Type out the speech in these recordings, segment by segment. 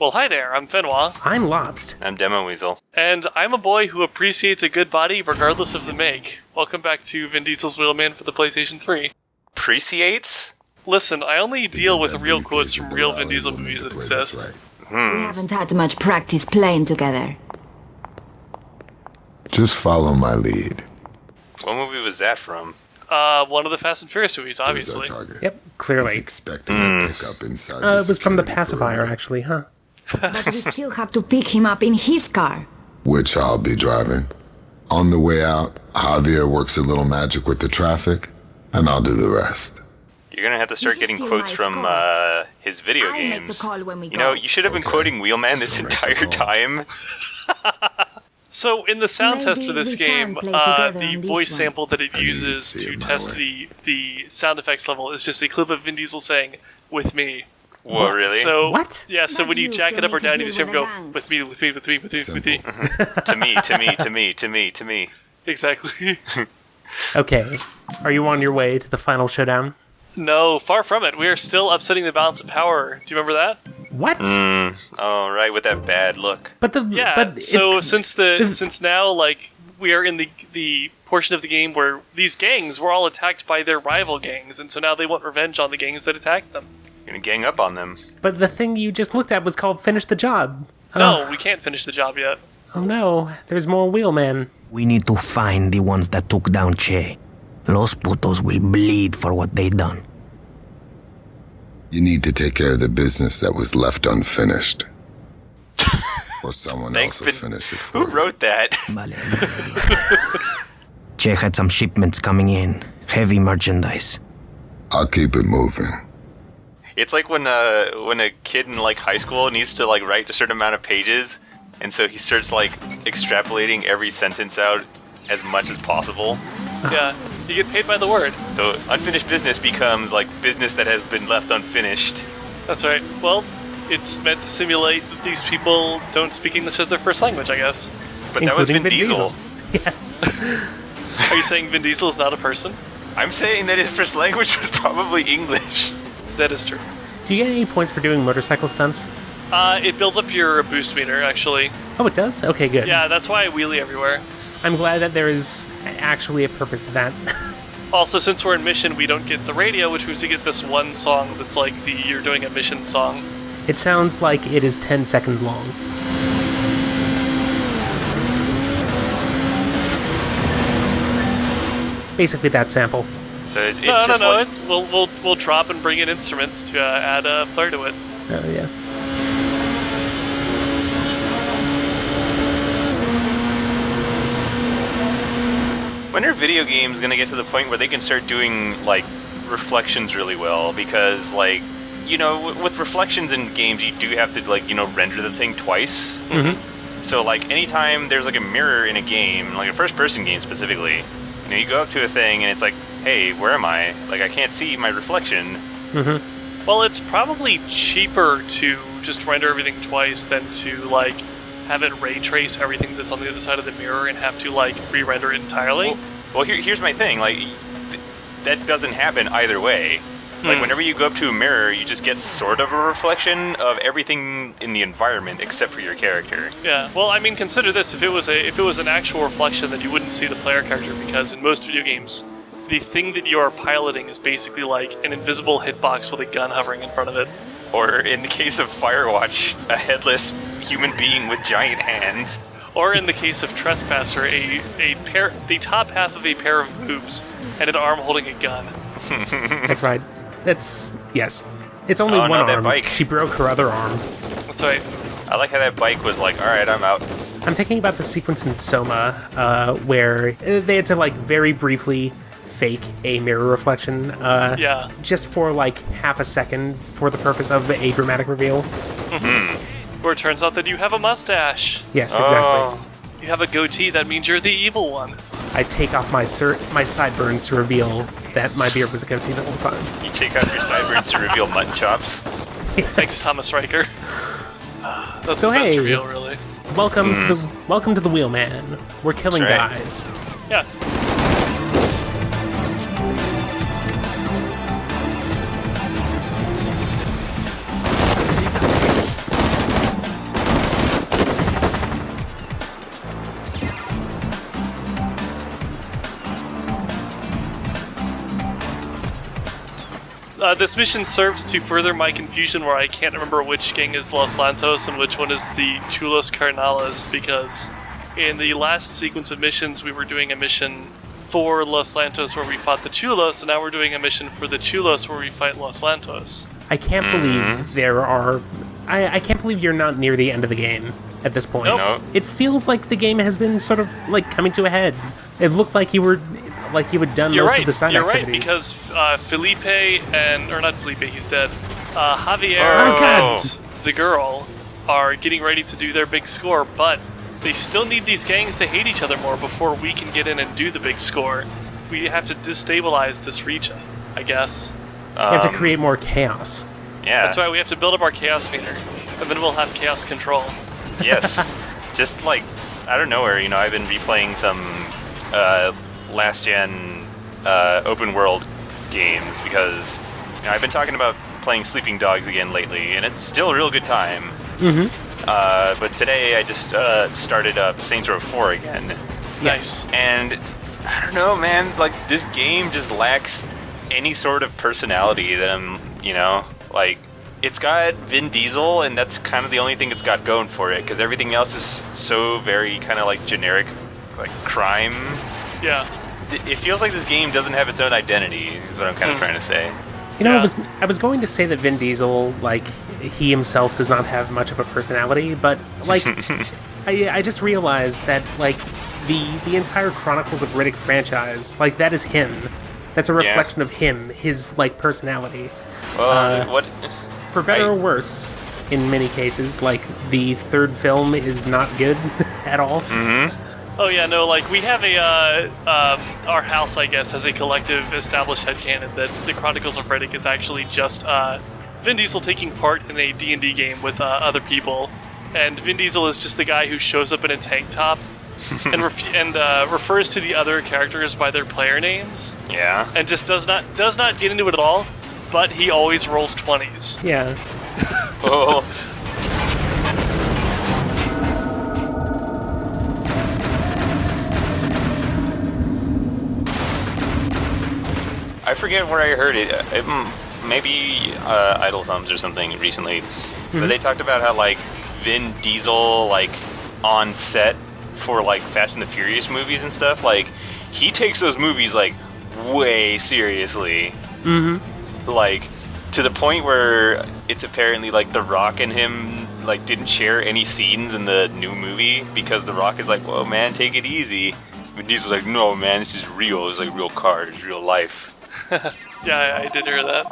Well, hi there, I'm Fenwa. I'm Lobst. I'm Demo Weasel. And I'm a boy who appreciates a good body regardless of the make. Welcome back to Vin Diesel's Wheelman for the PlayStation 3. Appreciates? Listen, I only deal with real quotes from real Vin Diesel movies that exist. We haven't had much practice playing together. Just follow my lead. What movie was that from? One of the Fast and Furious movies, obviously. Yep, clearly. Expecting to pick up inside It was from the pacifier, actually, huh? But we still have to pick him up in his car. Which I'll be driving. On the way out, Javier works a little magic with the traffic, and I'll do the rest. You're gonna have to start This is getting still quotes my from score. his video I'll make the games. call when we You know, go. you should have been quoting Wheelman this entire time. So, in the sound test for Maybe this we game, can play together the on this voice one. sample that it I need to uses see to it my test way. the sound effects level is just a clip of Vin Diesel saying, "with me." Whoa, really? So, What? Yeah, so But when you you jack still it up or need to down, you deal just have with to the go, gangs. with me, with me, with me, with me, with me. to me, to me, to me, to me, to me. Exactly. Okay. Are you on your way to the final showdown? No, far from it. We are still upsetting the balance of power. Do you remember that? What? Oh, right, with that bad look. But the Yeah. but So it's, since now, like, we are in the portion of the game where these gangs were all attacked by their rival gangs, and so now they want revenge on the gangs that attacked them. You're gonna gang up on them. but the thing you just looked at was called finish the job. No, we can't finish the job yet. Oh no, there's more Wheelman. We need to find the ones that took down Che. Los putos will bleed for what they done. You need to take care of the business that was left unfinished. Or someone Thanks, else will Vin. finish it for Who you. wrote that? Vale, Che had some shipments coming in. Heavy merchandise. I'll keep it moving. It's like when a kid in like high school needs to like write a certain amount of pages, and so he starts like extrapolating every sentence out as much as possible. Yeah, you get paid by the word. So unfinished business becomes like business that has been left unfinished. That's right. Well, it's meant to simulate that these people don't speak English as their first language, I guess. But that was Including Vin Diesel. Yes. Are you saying Vin Diesel is not a person? I'm saying that his first language was probably English. That is true. Do you get any points for doing motorcycle stunts? It builds up your boost meter, actually. Oh, it does? Okay, good. Yeah, that's why I wheelie everywhere. I'm glad that there is actually a purpose to that. Also, since we're in mission, we don't get the radio, which means we get this one song that's like the "You're Doing a Mission" song. It sounds like it is 10 seconds long. Basically that sample. So it's No, just like We'll drop and bring in instruments to add a flair to it. Oh, yes. when are video games gonna get to the point where they can start doing like reflections really well? Because like, you know, with reflections in games, you do have to like, you know, render the thing twice. Mm-hmm. So like anytime there's like a mirror in a game, like a first-person game specifically, you know, you go up to a thing and it's like, hey, where am I? Like I can't see my reflection. Mm-hmm. Well, it's probably cheaper to just render everything twice than to like have it ray trace everything that's on the other side of the mirror and have to like re-render it entirely. Well, here's my thing. Like that doesn't happen either way. Like whenever you go up to a mirror, you just get sort of a reflection of everything in the environment except for your character. Yeah. Well, I mean, consider this: if it was an actual reflection, then you wouldn't see the player character, because in most video games, the thing that you are piloting is basically like an invisible hitbox with a gun hovering in front of it. Or in the case of Firewatch, a headless human being with giant hands. Or in the case of Trespasser, the top half of a pair of boobs and an arm holding a gun. That's right. Yes. It's only Oh, one not that arm. bike. She broke her other arm. That's right. I like how that bike was like, alright, I'm out. I'm thinking about the sequence in Soma where they had to like very briefly fake a mirror reflection Yeah. just for like half a second for the purpose of a dramatic reveal. Where it turns out that you have a mustache. Yes, exactly. Oh. You have a goatee, that means you're the evil one. I take off my sideburns to reveal that my beard was a goatee the whole time. You take off your sideburns to reveal mutton chops. Thanks, Thomas Riker. That's So, the best hey. reveal, really. Welcome to the Wheelman. We're killing That's right. guys. Yeah. This mission serves to further my confusion where I can't remember which gang is Los Lantos and which one is the Chulos Carnales, because in the last sequence of missions we were doing a mission for Los Lantos where we fought the Chulos, and now we're doing a mission for the Chulos where we fight Los Lantos. I can't believe there are... I can't believe you're not near the end of the game at this point. Nope. It feels like the game has been sort of, like, coming to a head. It looked like you had done most of the side You're activities. right, because Felipe or not Felipe, he's dead. Javier God. and the girl are getting ready to do their big score, but they still need these gangs to hate each other more before we can get in and do the big score. We have to destabilize this region, I guess. You have to create more chaos. Yeah. That's why we have to build up our chaos meter, and then we'll have chaos control. Yes. Just like out of nowhere, I've been replaying some last gen open world games because I've been talking about playing Sleeping Dogs again lately, and it's still a real good time. Mm-hmm. But today I just started up Saints Row 4 again. Nice. And I don't know, man. Like, this game just lacks any sort of personality that like, it's got Vin Diesel, and that's kind of the only thing it's got going for it, because everything else is so very kind of like generic, like crime. Yeah. It feels like this game doesn't have its own identity, is what I'm kind of trying to say. Yeah. I was going to say that Vin Diesel, like, he himself does not have much of a personality, but, like, I just realized that, like, the entire Chronicles of Riddick franchise, like, that is him. That's a reflection of him, his, like, personality. Well, what? For better or worse, in many cases, like, the third film is not good at all. Mm-hmm. Oh yeah, no, like, we have our house, I guess, has a collective established headcanon that the Chronicles of Riddick is actually just Vin Diesel taking part in a D&D game with other people, and Vin Diesel is just the guy who shows up in a tank top and refers to the other characters by their player names. Yeah. And just does not get into it at all, but he always rolls 20s. Yeah. Oh. I forget where I heard it. Maybe Idle Thumbs or something recently. But they talked about how, like, Vin Diesel, like, on set for, like, Fast and the Furious movies and stuff, like, he takes those movies, like, way seriously. Mm-hmm. Like, to the point where it's apparently, like, The Rock and him, like, didn't share any scenes in the new movie because The Rock is like, whoa, man, take it easy. Vin Diesel's like, no, man, this is real. It's like real cars, it's real life. Yeah, I did hear that.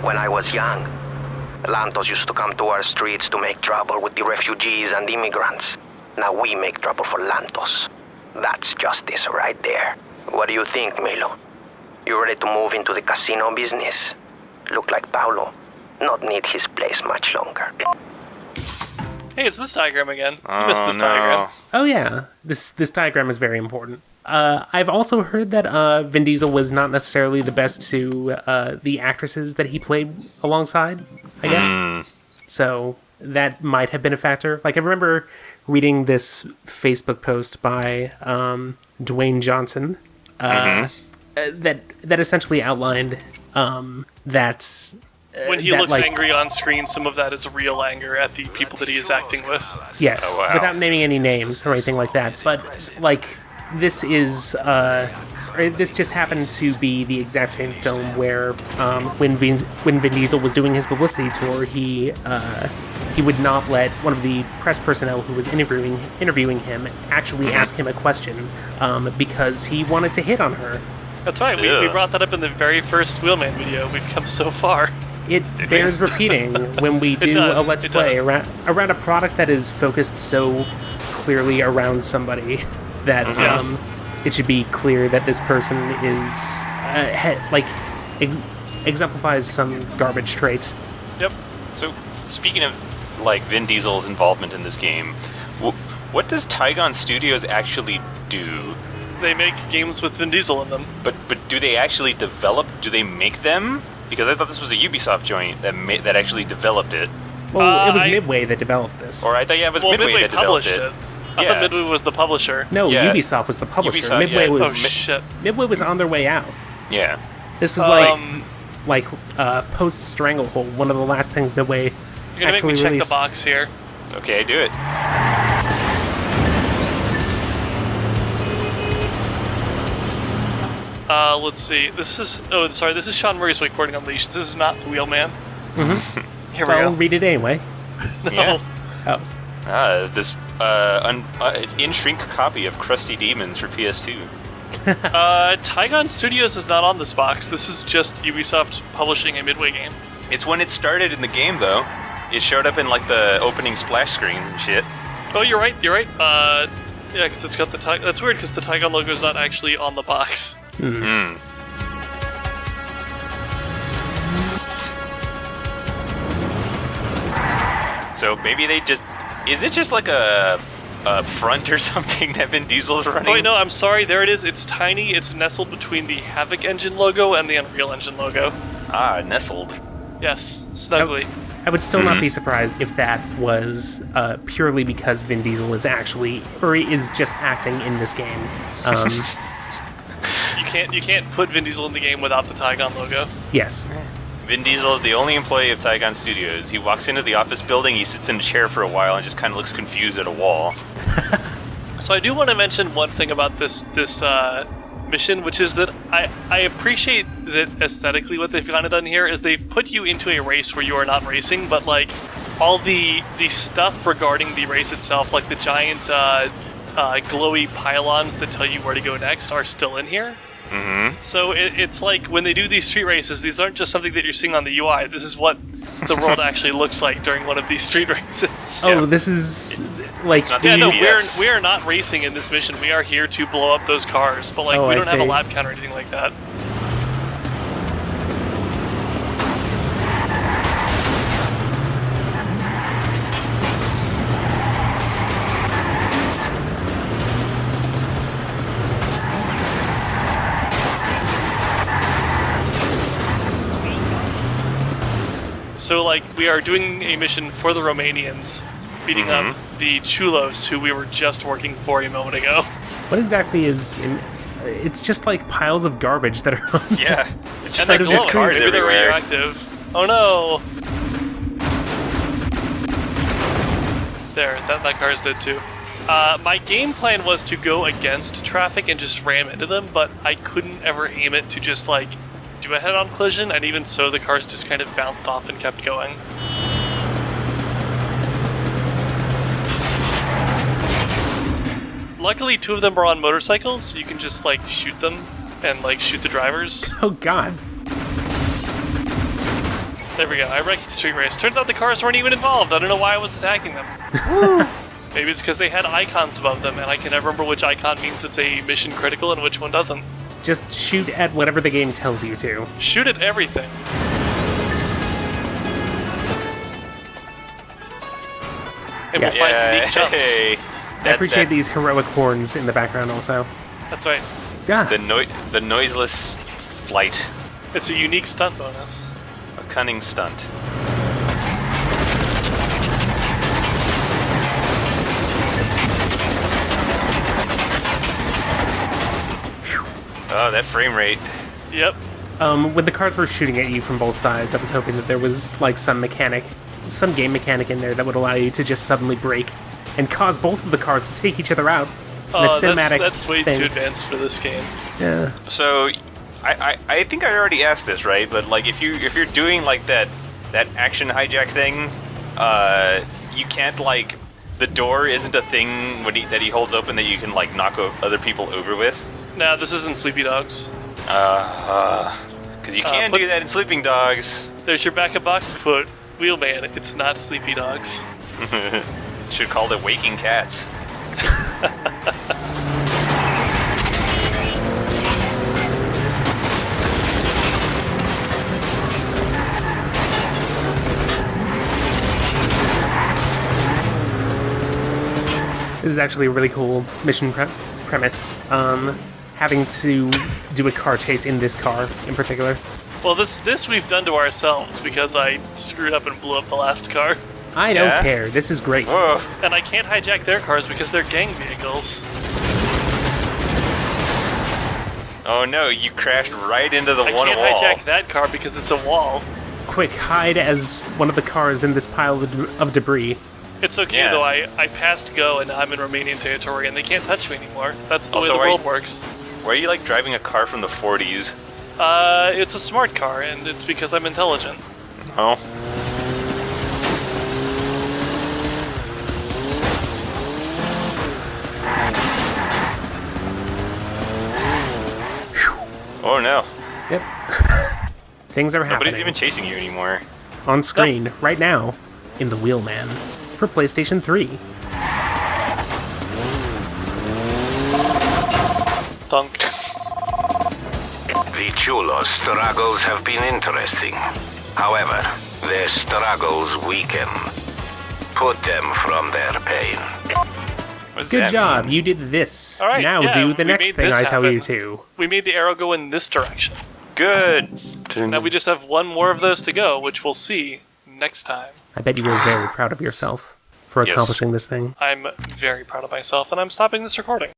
When I was young, Lantos used to come to our streets to make trouble with the refugees and immigrants. Now we make trouble for Lantos. That's justice right there. What do you think, Milo? You ready to move into the casino business? Look like Paulo. Not need his place much longer. Hey, it's this diagram again. You missed this diagram. Oh yeah, this diagram is very important. I've also heard that Vin Diesel was not necessarily the best to the actresses that he played alongside, I guess. So that might have been a factor. Like, I remember reading this Facebook post by Dwayne Johnson that essentially outlined that... When he looks angry on screen, some of that is real anger at the people that he is acting with. Yes, Oh, wow. without naming any names or anything like that. But, like, this is... this just happened to be the exact same film where when Vin Diesel was doing his publicity tour, he would not let one of the press personnel who was interviewing him actually ask him a question because he wanted to hit on her. That's right, we brought that up in the very first Wheelman video. We've come so far. It bears repeating when we do a Let's Play around a product that is focused so clearly around somebody that it should be clear that this person is exemplifies some garbage traits. Yep. So, speaking of, like, Vin Diesel's involvement in this game, what does Tygon Studios actually do? They make games with Vin Diesel in them. But do they actually develop? Do they make them? Because I thought this was a Ubisoft joint that actually developed it. Well, it was Midway that developed this. Or I thought, it was Midway that developed published it. I thought Midway was the publisher. No, Yeah. Ubisoft was the publisher. Ubisoft, Midway yeah. was Oh shit. Midway was on their way out. Yeah. This was like post Stranglehold, one of the last things Midway You're gonna make me actually check released. the box here. Okay, do it. Let's see. This is Sean Murray's Wakeboarding Unleashed. This is not Wheelman. Here we Well, go. read it anyway. No. Yeah. Oh. This in-shrink copy of Krusty Demons for PS2. Tygon Studios is not on this box. This is just Ubisoft publishing a Midway game. It's when it started in the game, though. It showed up in like the opening splash screens and shit. Oh, you're right. Yeah, because it's got the Tygon. That's weird because the Tygon logo is not actually on the box. So maybe they just... Is it just like a front or something that Vin Diesel is running? Oh, wait, no, I'm sorry. There it is. It's tiny. It's nestled between the Havoc Engine logo and the Unreal Engine logo. Ah, nestled. Yes, snugly. I would still not be surprised if that was purely because Vin Diesel is actually, or is just acting in this game. You can't put Vin Diesel in the game without the Tygon logo. Yes. Vin Diesel is the only employee of Tygon Studios. He walks into the office building, he sits in a chair for a while, and just kind of looks confused at a wall. So I do want to mention one thing about this mission, which is that I appreciate that aesthetically what they've kind of done here is they've put you into a race where you are not racing, but like all the stuff regarding the race itself, like the giant glowy pylons that tell you where to go next, are still in here. Mm-hmm. So it's like when they do these street races, these aren't just something that you're seeing on the UI. This is what the world actually looks like during one of these street races. Oh, this is like not the, Yeah, no, GPS. we are not racing in this mission. We are here to blow up those cars, but like Oh, we I don't have a see. lap count or anything like that. So like we are doing a mission for the Romanians, beating up the Chulos who we were just working for a moment ago. what exactly is in? It's just like piles of garbage that are. On Yeah. It's And just like they're just glowing. cars Maybe they're everywhere. radioactive. Oh no! There, that car's dead too. My game plan was to go against traffic and just ram into them, but I couldn't ever aim it to just like do a head-on collision, and even so the cars just kind of bounced off and kept going. Luckily, two of them are on motorcycles, so you can just like shoot them and like shoot the drivers. Oh God. There we go. I wrecked the street race. Turns out the cars weren't even involved. I don't know why I was attacking them. Maybe it's because they had icons above them, and I can never remember which icon means it's a mission critical and which one doesn't. Just shoot at whatever the game tells you to. Shoot at everything. And we'll find unique jumps. Hey, I appreciate these heroic horns in the background also. That's right. Yeah. The noiseless flight. It's a unique stunt bonus. A cunning stunt. Oh, that frame rate. Yep. When the cars were shooting at you from both sides, I was hoping that there was like some game mechanic in there that would allow you to just suddenly brake and cause both of the cars to take each other out. In a cinematic that's way thing. too advanced for this game. Yeah. So, I think I already asked this, right? But like, if you're doing like that action hijack thing, you can't like the door isn't a thing that he holds open that you can like knock other people over with. Nah, this isn't Sleepy Dogs. Because you can do that in Sleeping Dogs. There's your backup box to put Wheelman. It's not Sleepy Dogs. Should call it Waking Cats. This is actually a really cool mission premise. Having to do a car chase in this car in particular. Well, this we've done to ourselves because I screwed up and blew up the last car. I don't Yeah? care. This is great. Whoa. And I can't hijack their cars because they're gang vehicles. Oh no, you crashed right into the I one can't wall. hijack that car because it's a wall. Quick, hide as one of the cars in this pile of debris. It's okay Yeah. though. I passed go and I'm in Romanian territory and they can't touch me anymore. That's the Also, way the are world you- works. Why are you like driving a car from the 40s? It's a smart car and it's because I'm intelligent. Oh. Oh no. Yep. Things are happening. Nobody's even chasing you anymore. On screen, right now, in the Wheelman, for PlayStation 3. Thunk. The Chulos' struggles have been interesting. However, their struggles weaken. Put them from their pain. What does Good that job, mean? you did this. All right, Now yeah, do the we next made thing this I tell happen. you to. We made the arrow go in this direction. Good. Now we just have one more of those to go, which we'll see next time. I bet you were very proud of yourself for Yes. accomplishing this thing. I'm very proud of myself and I'm stopping this recording.